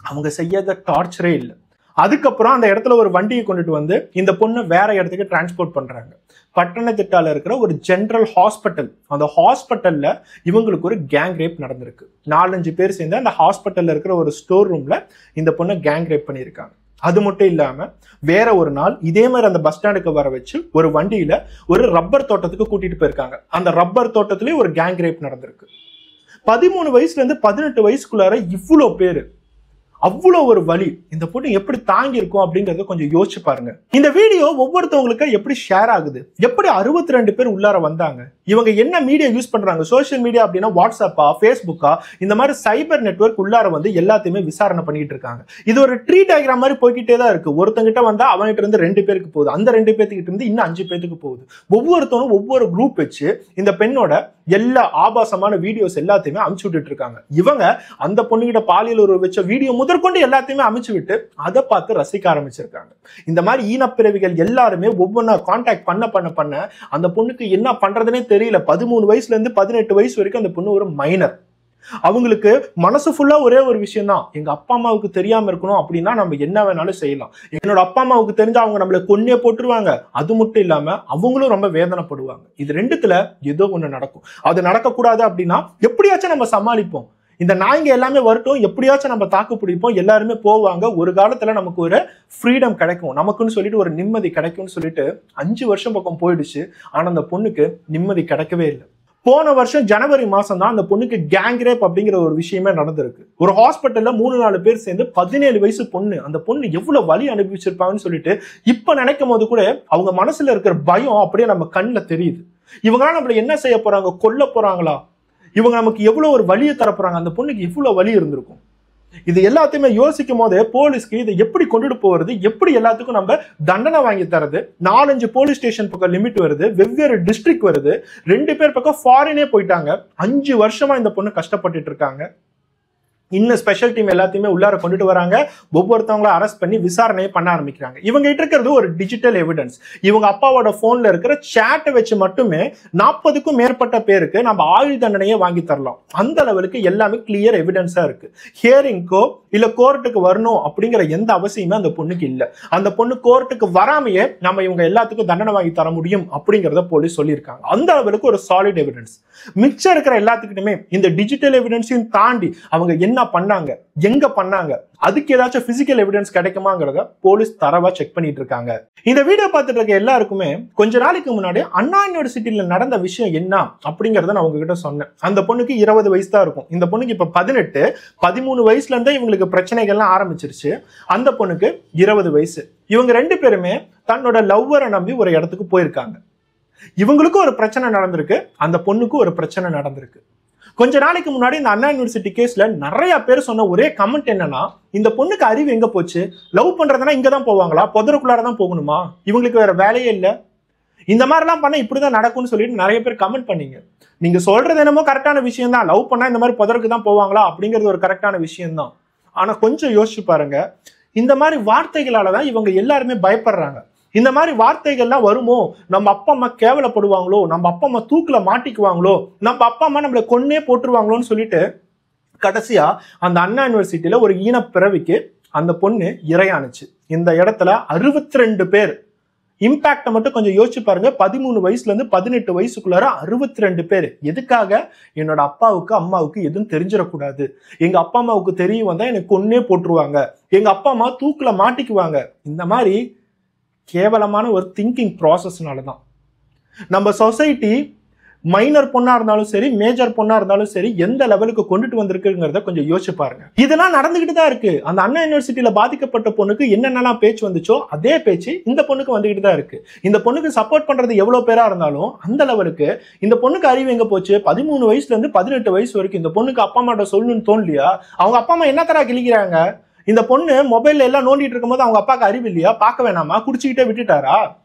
அவங்க செய்யாத டார்ச்சரே இல்லை. அதுக்கப்புறம் அந்த இடத்துல ஒரு வண்டியை கொண்டுட்டு வந்து இந்த பொண்ணை வேற இடத்துக்கு டிரான்ஸ்போர்ட் பண்றாங்க. பட்டணத்திட்டால இருக்கிற ஒரு ஜெனரல் ஹாஸ்பிட்டல், அந்த ஹாஸ்பிட்டல்ல இவங்களுக்கு ஒரு கேங் ரேப் நடந்திருக்கு. 4-5 பேர் சேர்ந்து அந்த ஹாஸ்பிட்டல்ல இருக்கிற ஒரு ஸ்டோர் ரூம்ல இந்த பொண்ணை கேங் ரேப் பண்ணியிருக்காங்க. அது மட்டும் இல்லாம வேற ஒரு நாள் இதே மாதிரி அந்த பஸ் ஸ்டாண்டுக்கு வர வச்சு ஒரு வண்டியில ஒரு ரப்பர் தோட்டத்துக்கு கூட்டிட்டு போயிருக்காங்க. அந்த ரப்பர் தோட்டத்திலேயே ஒரு கேங் ரேப் நடந்திருக்கு. 13 வயசுல இருந்து 18 வயசுக்குள்ளார இவ்வளோ பேரு, அவ்வளோ ஒரு வலி. இந்த பொண்ணு எப்படி தாங்கி இருக்கும் அப்படிங்கறத கொஞ்சம் யோசிச்சு பாருங்க. இந்த வீடியோ ஒவ்வொருத்தவங்களுக்கு எப்படி ஷேர் ஆகுது, எப்படி 62 பேர் உள்ளார வந்தாங்க, இவங்க என்ன மீடியா யூஸ் பண்றாங்க, சோசியல் மீடியா அப்படின்னா வாட்ஸ்அப்பா ஃபேஸ்புக்கா இந்த மாதிரி சைபர் நெட்வொர்க் உள்ளார வந்து எல்லாத்தையுமே விசாரணை பண்ணிட்டு இருக்காங்க. இது ஒரு ட்ரீ டயக்ராம் மாதிரி போய்கிட்டே தான் இருக்கு. ஒருத்தங்கிட்ட வந்தா அவன்கிட்ட இருந்து 2 பேருக்கு போகுது, அந்த 2 பேர்த்துக்கிட்ட இருந்து இன்னும் 5 பேருக்கு போகுது. ஒவ்வொருத்தவனும் ஒவ்வொரு குரூப் வச்சு இந்த பெண்ணோட எல்லா ஆபாசமான வீடியோஸ் எல்லாத்தையுமே அனுப்பிச்சு விட்டுட்டு இருக்காங்க. இவங்க அந்த பொண்ணுகிட்ட பாலியல் உறவு வச்ச வீடியோ முதற்கொண்டு எல்லாத்தையுமே அமைச்சு விட்டு அதை பார்த்து ரசிக்க ஆரம்பிச்சிருக்காங்க. இந்த மாதிரி ஈனப்பிறவிகள் எல்லாருமே ஒவ்வொன்றா கான்டாக்ட் பண்ண அந்த பொண்ணுக்கு என்ன பண்றதுனே தெரியல. 13 வயசுல இருந்து 18 வயசு வரைக்கும் அந்த பொண்ணு ஒரு மைனர். அவங்களுக்கு மனசு ஃபுல்லா ஒரே ஒரு விஷயம் தான், எங்க அப்பா அம்மாவுக்கு தெரியாம இருக்கணும் அப்படின்னா நம்ம என்ன வேணாலும் செய்யலாம். என்னோட அப்பா அம்மாவுக்கு தெரிஞ்சா அவங்க நம்மளை கொன்னே போட்டுருவாங்க. அது மட்டும் இல்லாம அவங்களும் ரொம்ப வேதனைப்படுவாங்க. இது ரெண்டுத்துல ஏதோ ஒண்ணு நடக்கும். அது நடக்கக்கூடாது அப்படின்னா எப்படியாச்சும் நம்ம சமாளிப்போம். இந்த நாய்ங்க எல்லாமே வரட்டும், எப்படியாச்சும் நம்ம தாக்கு பிடிப்போம், எல்லாருமே போவாங்க. ஒரு காலத்துல நமக்கு ஒரு ஃப்ரீடம் கிடைக்கும், நமக்குன்னு சொல்லிட்டு ஒரு நிம்மதி கிடைக்கும்னு சொல்லிட்டு 5 வருஷம் பக்கம் போயிடுச்சு. ஆனா அந்த பொண்ணுக்கு நிம்மதி கிடைக்கவே இல்லை. போன வருஷம் ஜனவரி மாசம் தான் அந்த பொண்ணுக்கு கேங் ரேப் அப்படிங்கிற ஒரு விஷயமே நடந்திருக்கு. ஒரு ஹாஸ்பிட்டல்ல 3-4 பேர் சேர்ந்து 17 வயசு பொண்ணு, அந்த பொண்ணு எவ்வளவு வலி அனுபவிச்சிருப்பாங்கன்னு சொல்லிட்டு இப்ப நினைக்கும் போது கூட அவங்க மனசுல இருக்கிற பயம் அப்படியே நம்ம கண்ணுல தெரியுது. இவங்களாம் நம்மள என்ன செய்ய போறாங்க, கொல்ல போறாங்களா, இவங்க நமக்கு எவ்வளவு ஒரு வலியை தரப்போறாங்க, அந்த பொண்ணுக்கு எவ்வளவு வலி இருந்திருக்கும். இது எல்லாத்தையுமே யோசிக்கும் போதே போலீஸ்க்கு இதை எப்படி கொண்டுட்டு போறது, எப்படி எல்லாத்துக்கும் நம்ம தண்டனை வாங்கி தரது. 4-5 போலீஸ் ஸ்டேஷன் பக்கம் லிமிட் வருது, வெவ்வேறு டிஸ்ட்ரிக்ட் வருது, 2 பேர் பக்கம் ஃபாரினே போயிட்டாங்க. 5 வருஷமா இந்த பொண்ணு கஷ்டப்பட்டுட்டு இருக்காங்க. இன்னும் ஸ்பெஷல் டீம் எல்லாத்தையுமே உள்ளார கொண்டுட்டு வராங்க. ஒவ்வொருத்தவங்களை அரெஸ்ட் பண்ணி விசாரணையை பண்ண ஆரம்பிக்கிறாங்க. இவங்க கிட்ட இருக்கிறது ஒரு டிஜிட்டல் எவிடன்ஸ். இவங்க அப்பாவோட போன்ல இருக்கிற சேட்டை வச்சு மட்டுமே 40க்கும் மேற்பட்ட பேருக்கு நம்ம ஆயுள் தண்டனையை வாங்கி தரலாம். அந்த லெவலுக்கு எல்லாமே கிளியர் எவிடன்ஸா இருக்கு. ஹியரிங்கோ இல்ல கோர்ட்டுக்கு வரணும் அப்படிங்கிற எந்த அவசியமே அந்த பொண்ணுக்கு இல்ல. அந்த பொண்ணு கோர்ட்டுக்கு வராமையே நம்ம இவங்க எல்லாத்துக்கும் தண்டனை வாங்கி தர முடியும் அப்படிங்கறத போலீஸ் சொல்லியிருக்காங்க. அந்த அளவுக்கு ஒரு சாலிட் எவிடன்ஸ். மிச்சம் இருக்கிற எல்லாத்துக்கிட்டுமே இந்த டிஜிட்டல் எவிடன்ஸையும் தாண்டி அவங்க என்ன பண்ணாங்க, எங்க பண்ணாங்க, அதுக்கு ஏதாச்சும் பிசிக்கல் எவிடன்ஸ் கிடைக்குமாங்கிறத போலீஸ் தரவா செக் பண்ணிட்டு இருக்காங்க. இந்த வீடியோ பார்த்துட்டு இருக்க எல்லாருக்குமே கொஞ்ச நாளைக்கு முன்னாடி அண்ணா யூனிவர்சிட்டியில நடந்த விஷயம் என்ன அப்படிங்கறத நான் உங்ககிட்ட சொன்னேன். அந்த பொண்ணுக்கு 20 வயசு தான் இருக்கும். இந்த பொண்ணுக்கு இப்ப 18, 13 வயசுல இருந்தே இவங்களுக்கு பிரச்சனைகள்லாம் ஆரம்பிச்சிருச்சு. அந்த பொண்ணுக்கு 20 வயசு. இவங்க 2 பேருமே தன்னோட லவ்வரை நம்பி ஒரு இடத்துக்கு போயிருக்காங்க. இவங்களுக்கும் ஒரு பிரச்சனை நடந்திருக்கு, அந்த பொண்ணுக்கும் ஒரு பிரச்சனை நடந்திருக்கு. கொஞ்ச நாளைக்கு முன்னாடி இந்த அண்ணா யூனிவர்சிட்டி கேஸ்ல நிறைய பேர் சொன்ன ஒரே கமெண்ட் என்னன்னா, இந்த பொண்ணுக்கு அறிவு எங்க போச்சு, லவ் பண்றதுனா இங்கதான் போவாங்களா, புதருக்குள்ளாரதான் போகணுமா, இவங்களுக்கு வேற வேலையே இல்ல, இந்த மாதிரிலாம் பண்ண இப்படிதான் நடக்கும்னு சொல்லிட்டு நிறைய பேர் கமெண்ட் பண்ணீங்க. நீங்க சொல்றது என்னமோ கரெக்டான விஷயம் தான், லவ் பண்ணா இந்த மாதிரி புதருக்கு தான் போவாங்களா அப்படிங்கிறது ஒரு கரெக்டான விஷயம் தான். ஆனா கொஞ்சம் யோசிச்சு பாருங்க, இந்த மாதிரி வார்த்தைகளாலதான் இவங்க எல்லாருமே பயப்படுறாங்க. இந்த மாதிரி வார்த்தைகள்லாம் வருமோ, நம்ம அப்பா அம்மா கேவலப்படுவாங்களோ, நம்ம அப்பா அம்மா தூக்குல மாட்டிக்குவாங்களோ, நம்ம அப்பா அம்மா நம்மளை கொன்னே போட்டுருவாங்களோன்னு சொல்லிட்டு கடைசியா அந்த அண்ணா யூனிவர்சிட்டியில ஒரு ஈனப்பிறவிக்கு அந்த பொண்ணு இரையானுச்சு. இந்த இடத்துல 62 பேர். இம்பாக்ட மட்டும் கொஞ்சம் யோசிச்சு பாருங்க. 13 வயசுல இருந்து 18 வயசுக்குள்ளார 62 பேர். எதுக்காக? என்னோட அப்பாவுக்கு அம்மாவுக்கு எதுவும் தெரிஞ்சிடக்கூடாது, எங்க அப்பா அம்மாவுக்கு தெரிய வந்தா எனக்கு கொன்னே போட்டுருவாங்க, எங்க அப்பா அம்மா தூக்குல மாட்டிக்குவாங்க. இந்த மாதிரி கேவலமான ஒரு திங்கிங் ப்ராசஸ்னால தான் நம்ம சொசைட்டி மைனர் பொண்ணா இருந்தாலும் சரி, மேஜர் பொண்ணா இருந்தாலும் சரி, எந்த லெவலுக்கு கொண்டுட்டு வந்திருக்குங்கிறத கொஞ்சம் யோசிச்சு பாருங்க. இதெல்லாம் நடந்துகிட்டு தான் இருக்கு. அந்த அண்ணா யூனிவர்சிட்டியில பாதிக்கப்பட்ட பொண்ணுக்கு என்னென்னலாம் பேச்சு வந்துச்சோ அதே பேச்சு இந்த பொண்ணுக்கு வந்துகிட்டு தான் இருக்கு. இந்த பொண்ணுக்கு சப்போர்ட் பண்றது எவ்வளவு பேரா இருந்தாலும் அந்த லெவலுக்கு இந்த பொண்ணுக்கு அறிவு எங்க போச்சு? 13 வயசுல இருந்து 18 வயசு வரைக்கும் இந்த பொண்ணுக்கு அப்பா அம்மாட்ட சொல்லணும்னு தோணலையா? அவங்க அப்பா அம்மா என்ன தரா கிழிக்கிறாங்க? இந்த பொண்ணு மொபைல்ல எல்லாம் நோண்டிட்டு இருக்கும்போது அவங்க அப்பாவுக்கு அறிவு இல்லையா? பார்க்க வேணாமா? குடிச்சுக்கிட்டே விட்டுட்டாரா?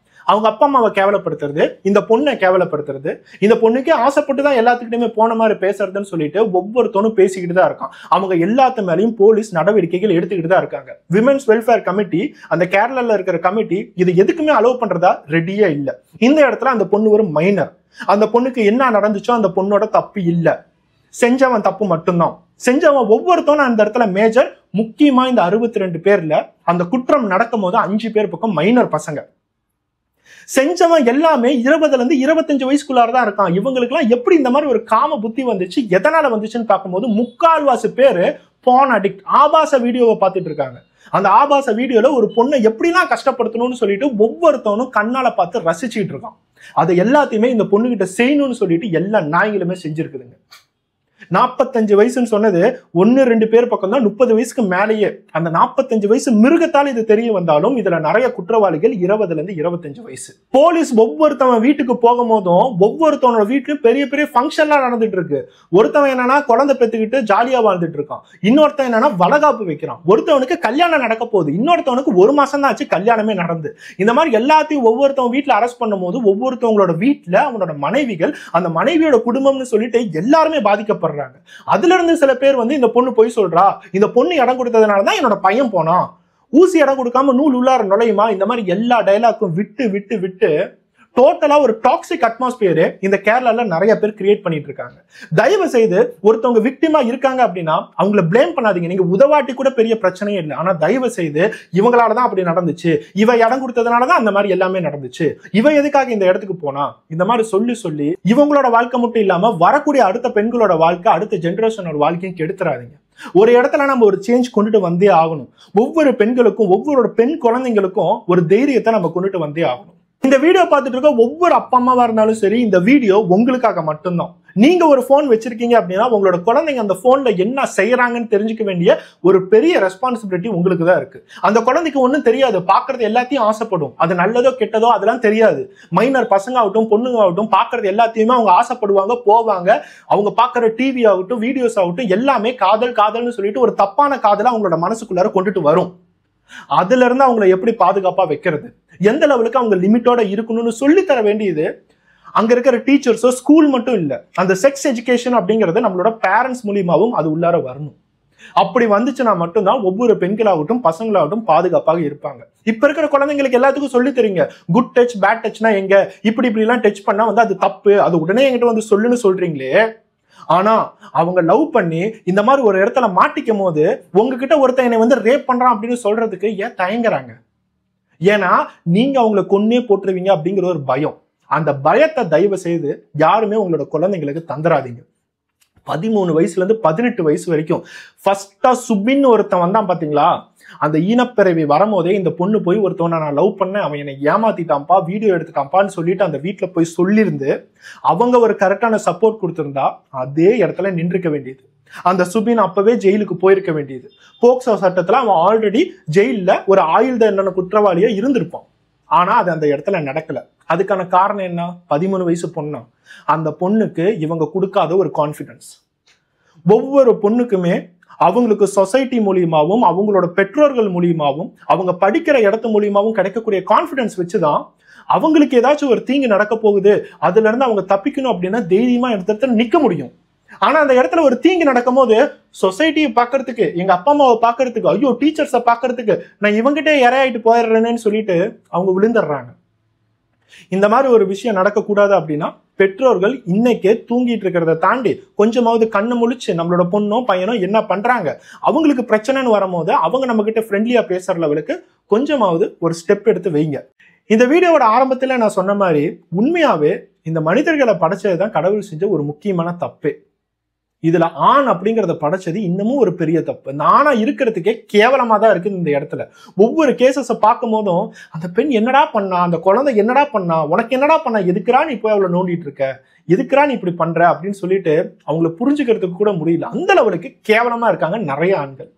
அவங்க அப்பா அம்மாவை கேவலப்படுத்துறது, இந்த பொண்ணை கேவலப்படுத்துறது, இந்த பொண்ணுக்கே ஆசைப்பட்டு தான் எல்லாத்துக்கிட்டையுமே போன மாதிரி பேசுறதுன்னு சொல்லிட்டு ஒவ்வொருத்தனும் பேசிக்கிட்டு தான் இருக்கான். அவங்க எல்லாத்து மேலேயும் போலீஸ் நடவடிக்கைகள் எடுத்துக்கிட்டு தான் இருக்காங்க. விமென்ஸ் வெல்ஃபேர் கமிட்டி, அந்த கேரளால இருக்கிற கமிட்டி இது எதுக்குமே அலோவ் பண்றதா ரெடியா இல்ல. இந்த இடத்துல அந்த பொண்ணு ஒரு மைனர். அந்த பொண்ணுக்கு என்ன நடந்துச்சோ அந்த பொண்ணோட தப்பு இல்ல, செஞ்சவன் தப்பு மட்டும்தான். செஞ்சவன் ஒவ்வொருத்தனும் அந்த இடத்துல மேஜர். முக்கியமா இந்த 62 பேர்ல அந்த குற்றம் நடக்கும் போது 5 பேர் பக்கம் மைனர் பசங்க. செஞ்சவன் எல்லாமே 20ல இருந்து 25 வயசுக்குள்ளார தான் இருக்கான். இவங்களுக்கு எல்லாம் எப்படி இந்த மாதிரி ஒரு காம புத்தி வந்துச்சு, எதனால வந்துச்சுன்னு பார்க்கும்போது முக்கால்வாசி பேரு போன் அடிக்ட், ஆபாச வீடியோவை பார்த்துட்டு இருக்காங்க. அந்த ஆபாச வீடியோல ஒரு பொண்ணை எப்படிலாம் கஷ்டப்படுத்தணும்னு சொல்லிட்டு ஒவ்வொருத்தவனும் கண்ணால பார்த்து ரசிச்சுட்டு இருக்கான். அதை எல்லாத்தையுமே இந்த பொண்ணுகிட்ட செய்யணும்னு சொல்லிட்டு எல்லா நாய்களுமே செஞ்சிருக்குதுங்க. 45 வயசுன்னு சொன்னது 1-2 பேர் பக்கம் தான் 30 வயசுக்கு மேலேயே. அந்த 45 வயசு மிருகத்தால் இது தெரிய வந்தாலும் இதுல நிறைய குற்றவாளிகள் 20ல இருந்து 25 வயசு. போலீஸ் ஒவ்வொருத்தவன் வீட்டுக்கு போகும் போதும் ஒவ்வொருத்தவனோட வீட்டுலயும் பெரிய பெரிய ஃபங்க்ஷன்லாம் நடந்துட்டு இருக்கு. ஒருத்தவன் என்னன்னா குழந்தை பெத்துக்கிட்டு ஜாலியா வாழ்ந்துட்டு இருக்கான், இன்னொருத்தன் என்னன்னா வளகாப்பு வைக்கிறான், ஒருத்தவனுக்கு கல்யாணம் நடக்க போகுது, இன்னொருத்தவனுக்கு 1 மாசம் தான் ஆச்சு கல்யாணமே நடந்து. இந்த மாதிரி எல்லாத்தையும் ஒவ்வொருத்தவன் வீட்டுல அரெஸ்ட் பண்ணும் போது ஒவ்வொருத்தவங்களோட வீட்டுல அவனோட மனைவிகள், அந்த மனைவியோட குடும்பம்னு சொல்லிட்டு எல்லாருமே பாதிக்கப்படுறாங்க. அதுல இருந்து சில பேர் வந்து இந்த பொண்ணு போய் சொல்றா, இந்த பொண்ணு இடம் கொடுத்ததுனாலதான் என்னோட பையன் போனான், ஊசி இடம் கொடுக்காம நூல் உள்ளார நுழையுமா, இந்த மாதிரி எல்லா டயலாக்கும் விட்டு விட்டு விட்டு டோட்டலா ஒரு டாக்ஸிக் அட்மாஸ்பியர் இந்த கேரளால நிறைய பேர் கிரியேட் பண்ணிட்டு இருக்காங்க. தயவு செய்து ஒருத்தவங்க விக்டிமா இருக்காங்க அப்படின்னா அவங்கள பிளேம் பண்ணாதீங்க. நீங்க உதவாட்டி கூட பெரிய பிரச்சனையே இல்லை. ஆனா தயவு செய்து இவங்களாலதான் அப்படி நடந்துச்சு, இவ இடம் கொடுத்ததுனாலதான் அந்த மாதிரி எல்லாமே நடந்துச்சு, இவ எதுக்காக இந்த இடத்துக்கு போனா, இந்த மாதிரி சொல்லி சொல்லி இவங்களோட வாழ்க்கை மட்டும் இல்லாம வரக்கூடிய அடுத்த பெண்களோட வாழ்க்கை, அடுத்த ஜெனரேஷனோட வாழ்க்கையும் கெடுத்துறாதீங்க. ஒரு இடத்துல நம்ம ஒரு சேஞ்ச் கொண்டுட்டு வந்தே ஆகணும். ஒவ்வொரு பெண்களுக்கும் ஒவ்வொரு பெண் குழந்தைங்களுக்கும் ஒரு தைரியத்தை நம்ம கொண்டுட்டு வந்தே ஆகணும். இந்த வீடியோ பார்த்துட்டு இருக்க ஒவ்வொரு அப்பா அம்மாவா இருந்தாலும் சரி, இந்த வீடியோ உங்களுக்காக மட்டும்தான். நீங்க ஒரு போன் வச்சிருக்கீங்க அப்படின்னா உங்களோட குழந்தைங்க அந்த போன்ல என்ன செய்யறாங்கன்னு தெரிஞ்சுக்க வேண்டிய ஒரு பெரிய ரெஸ்பான்சிபிலிட்டி உங்களுக்கு தான் இருக்கு. அந்த குழந்தைக்கு ஒன்றும் தெரியாது, பாக்குறது எல்லாத்தையும் ஆசைப்படும், அது நல்லதோ கெட்டதோ அதெல்லாம் தெரியாது. மைனர் பசங்க ஆகட்டும் பொண்ணுங்க ஆகட்டும் பாக்குறது எல்லாத்தையுமே அவங்க ஆசைப்படுவாங்க, போவாங்க. அவங்க பாக்குற டிவி ஆகட்டும் வீடியோஸ் ஆகட்டும் எல்லாமே காதல் காதல்னு சொல்லிட்டு ஒரு தப்பான காதலை அவங்களோட மனசுக்குள்ளார கொண்டுட்டு வரும். அதுல இருந்து அவங்களை எப்படி பாதுகாப்பா வைக்கிறது, எந்த லெவலுக்கு அவங்க லிமிட்டோட இருக்கணும்னு சொல்லி தர வேண்டியது அங்க இருக்கிற டீச்சர்ஸோ ஸ்கூல் மட்டும் இல்ல. அந்த செக்ஸ் எஜுகேஷன் அப்படிங்கறது நம்மளோட பேரண்ட்ஸ் மூலியமாவும் அது உள்ளார வரணும். அப்படி வந்துச்சுன்னா மட்டும்தான் ஒவ்வொரு பெண்களாகட்டும் பசங்களாகட்டும் பாதுகாப்பாக இருப்பாங்க. இப்ப இருக்கிற குழந்தைங்களுக்கு எல்லாத்துக்கும் சொல்லி தரீங்க, குட் டச் பேட் டச்னா எங்க, இப்படி இப்படி எல்லாம் டச் பண்ணா வந்து அது தப்பு, அது உடனே என்கிட்ட வந்து சொல்லுன்னு சொல்றீங்களே. ஆனா அவங்க லவ் பண்ணி இந்த மாதிரி ஒரு இடத்துல மாட்டிக்கும் போது உங்ககிட்ட ஒருத்தன் என்னை வந்து ரேப் பண்றான் அப்படின்னு சொல்றதுக்கு ஏன் தயங்குறாங்க? ஏன்னா நீங்க அவங்களை கொன்னே போட்டுருவீங்க அப்படிங்கிற ஒரு பயம். அந்த பயத்தை தயவு செய்து யாருமே உங்களோட குழந்தைங்களுக்கு தந்துடாதீங்க. 13 வயசுல இருந்து 18 வயசு வரைக்கும் ஃபர்ஸ்டா சுபின்னு ஒருத்தன் வந்தான் பாத்தீங்களா, அந்த ஈனப்பிறவி வரும்போதே இந்த பொண்ணு போய் ஒருத்தவனை நான் லவ் பண்ணேன், அவன் என்னை ஏமாத்திட்டான்ப்பா, வீடியோ எடுத்துட்டான்ப்பான்னு சொல்லிட்டு அந்த வீட்டுல போய் சொல்லியிருந்து அவங்க ஒரு கரெக்டான சப்போர்ட் கொடுத்திருந்தா அதே இடத்துல நின்றுக்க வேண்டியது. அந்த சுபின் அப்பவே ஜெயிலுக்கு போயிருக்க வேண்டியது. போக்சோ சட்டத்துல அவன் ஆல்ரெடி ஜெயில ஒரு ஆயுள் தண்டனை குற்றவாளியா இருந்திருப்பான். ஆனா அது அந்த இடத்துல நடக்கல. அதுக்கான காரணம் என்ன? 13 வயசு பொண்ணு. அந்த பொண்ணுக்கு இவங்க கொடுக்காத ஒரு கான்பிடன்ஸ். ஒவ்வொரு பொண்ணுக்குமே அவங்களுக்கு சொசைட்டி மூலியமாவும் அவங்களோட பெற்றோர்கள் மூலியமாவும் அவங்க படிக்கிற இடத்து மூலியமாவும் கிடைக்கக்கூடிய கான்பிடன்ஸ் வச்சுதான் அவங்களுக்கு ஏதாச்சும் ஒரு தீங்கு நடக்க போகுது, அதுல இருந்து அவங்க தப்பிக்கணும் அப்படின்னா தைரியமா இடத்துல நிக்க முடியும். ஆனா அந்த இடத்துல ஒரு தீங்கு நடக்கும் போது சொசைட்டியை பாக்குறதுக்கு, எங்க அப்பா அம்மாவை பாக்குறதுக்கு, ஐயோ டீச்சர்ஸை பாக்குறதுக்கு நான் இவங்கிட்டே இறையாயிட்டு போயிடுறேன்னு சொல்லிட்டு அவங்க விழுந்துடுறாங்க. இந்த மாதிரி ஒரு விஷயம் நடக்கக்கூடாது அப்படின்னா பெற்றோர்கள் இன்னைக்கே தூங்கிட்டு இருக்கிறத தாண்டி கொஞ்சமாவது கண்ணு முழிச்சு நம்மளோட பொண்ணோ பையனோ என்ன பண்றாங்க, அவங்களுக்கு பிரச்சனைன்னு வரும்போது அவங்க நம்ம கிட்ட ஃப்ரெண்ட்லியா பேசுற லெவலுக்கு கொஞ்சமாவது ஒரு ஸ்டெப் எடுத்து வைங்க. இந்த வீடியோவோட ஆரம்பத்துல நான் சொன்ன மாதிரி உண்மையாவே இந்த மனிதர்களை படைச்சதுதான் கடவுள் செஞ்ச ஒரு முக்கியமான தப்பே. இதுல ஆண் அப்படிங்கறத படைச்சது இன்னமும் ஒரு பெரிய தப்பு. இந்த ஆணா இருக்கிறதுக்கே கேவலமா தான் இருக்கு. இந்த இடத்துல ஒவ்வொரு கேசஸ பார்க்கும் போதும் அந்த பெண் என்னடா பண்ணா, அந்த குழந்தை என்னடா பண்ணா, உனக்கு என்னடா பண்ணா, எதுக்குறா நீ போய் அவளை நோண்டிட்டு இருக்க, எதுக்குறா நீ இப்படி பண்ற அப்படின்னு சொல்லிட்டு அவங்களை புரிஞ்சுக்கிறதுக்கு கூட முடியல. அந்த லெவலுக்கு கேவலமா இருக்காங்க நிறைய ஆண்கள்.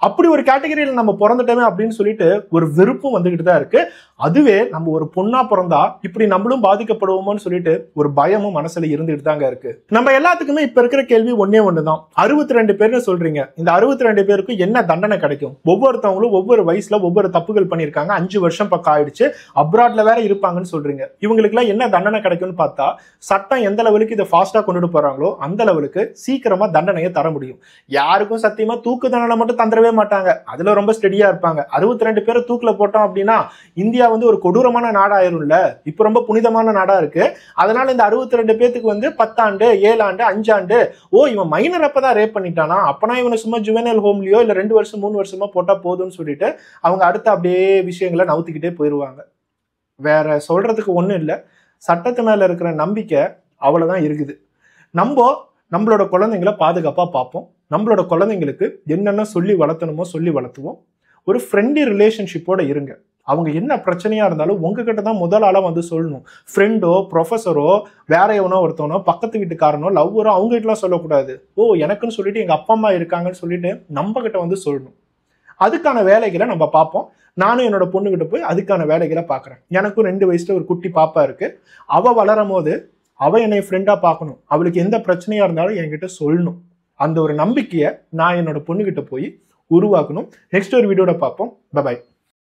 அப்படி ஒரு கேட்டகரியில நம்ம பிறந்துட்டோமே அப்படின்னு சொல்லிட்டு ஒரு வெறுப்பும் வந்துகிட்டு தான் இருக்கு. அதுவே நம்ம ஒரு பொண்ணா பிறந்தா இப்படி நம்மளும் பாதிக்கப்படுவோமோன்னு சொல்லிட்டு ஒரு பயமும் மனசுல இருந்துட்டு தாங்க இருக்கு. நம்ம எல்லாத்துக்குமே இப்ப இருக்கிற கேள்வி ஒன்னே ஒண்ணுதான். 62 பேர்னு சொல்றீங்க, இந்த 62 பேருக்கு என்ன தண்டனை கிடைக்கும்? ஒவ்வொருத்தவங்களும் ஒவ்வொரு வயசுல ஒவ்வொரு தப்புகள் பண்ணிருக்காங்க, 5 வருஷம் பக்கம் ஆயிடுச்சு, அப்ராட்ல வேற இருப்பாங்கன்னு சொல்றீங்க. இவங்களுக்கு எல்லாம் என்ன தண்டனை கிடைக்கும்னு பார்த்தா, சட்டம் எந்த லெவலுக்கு இதை ஃபாஸ்டா கொண்டுட்டு போறாங்களோ அந்த லெவலுக்கு சீக்கிரமா தண்டனையை தர முடியும். யாருக்கும் சத்தியமா தூக்கு தண்டனை மட்டும் தந்துடவே மாட்டாங்க, அதுல ரொம்ப ஸ்டெடியா இருப்பாங்க. 62 பேரை தூக்குல போட்டோம் அப்படின்னா இந்தியா வந்து ஒரு கொடூரமான நாடாயிரும்ல, இப்ப ரொம்ப புனிதமான நாடா இருக்கு. அதனால இந்த 62 பேத்துக்கு வந்து 10 ஆண்டு 7 ஆண்டு 5 ஆண்டு, ஓ இவன் மைனர் அப்பதான் ரேப் பண்ணிட்டானா, அப்பனா இவனை சும்மா ஜுவெனல் ஹோம்லயோ இல்ல 2 வருஷம் 3 வருஷமா போட்டா போதும்னு சொல்லிட்டு அவங்க அடுத்து அப்படியே விஷயங்களை நவுத்திக்கிட்டே போயிருவாங்க. வேற சொல்றதுக்கு ஒண்ணும் இல்லை, சட்டத்து மேல இருக்கிற நம்பிக்கை அவ்வளவுதான் இருக்குது. நம்மளோட குழந்தைங்களை பாதுகாப்பா பார்ப்போம், நம்மளோட குழந்தைங்களுக்கு என்னென்ன சொல்லி வளர்த்தணுமோ சொல்லி வளர்த்துவோம். ஒரு ஃப்ரெண்ட்லி ரிலேஷன்ஷிப்போட இருங்க. அவங்க என்ன பிரச்சனையா இருந்தாலும் உங்ககிட்ட தான் முதல் ஆளா வந்து சொல்லணும். ஃப்ரெண்டோ ப்ரொஃபஸரோ வேற எவனோ ஒருத்தவனோ பக்கத்து வீட்டுக்காரனோ லவ்வரோ அவங்க கிட்டலாம் சொல்லக்கூடாது. ஓ எனக்குன்னு சொல்லிட்டு எங்க அப்பா அம்மா இருக்காங்கன்னு சொல்லிட்டு நம்ம கிட்ட வந்து சொல்லணும். அதுக்கான வேலைகளை நம்ம பார்ப்போம். நானும் என்னோட பொண்ணுகிட்ட போய் அதுக்கான வேலைகளை பார்க்குறேன். எனக்கும் 2 வயசுல ஒரு குட்டி பாப்பா இருக்கு. அவ வளரும் போது அவ என்னை ஃப்ரெண்டா பார்க்கணும், அவளுக்கு எந்த பிரச்சனையா இருந்தாலும் என்கிட்ட சொல்லணும். அந்த ஒரு நம்பிக்கையை நான் என்னோட பொண்ணுகிட்ட போய் உருவாக்கணும். நெக்ஸ்ட் ஒரு வீடியோட பார்ப்போம். பை.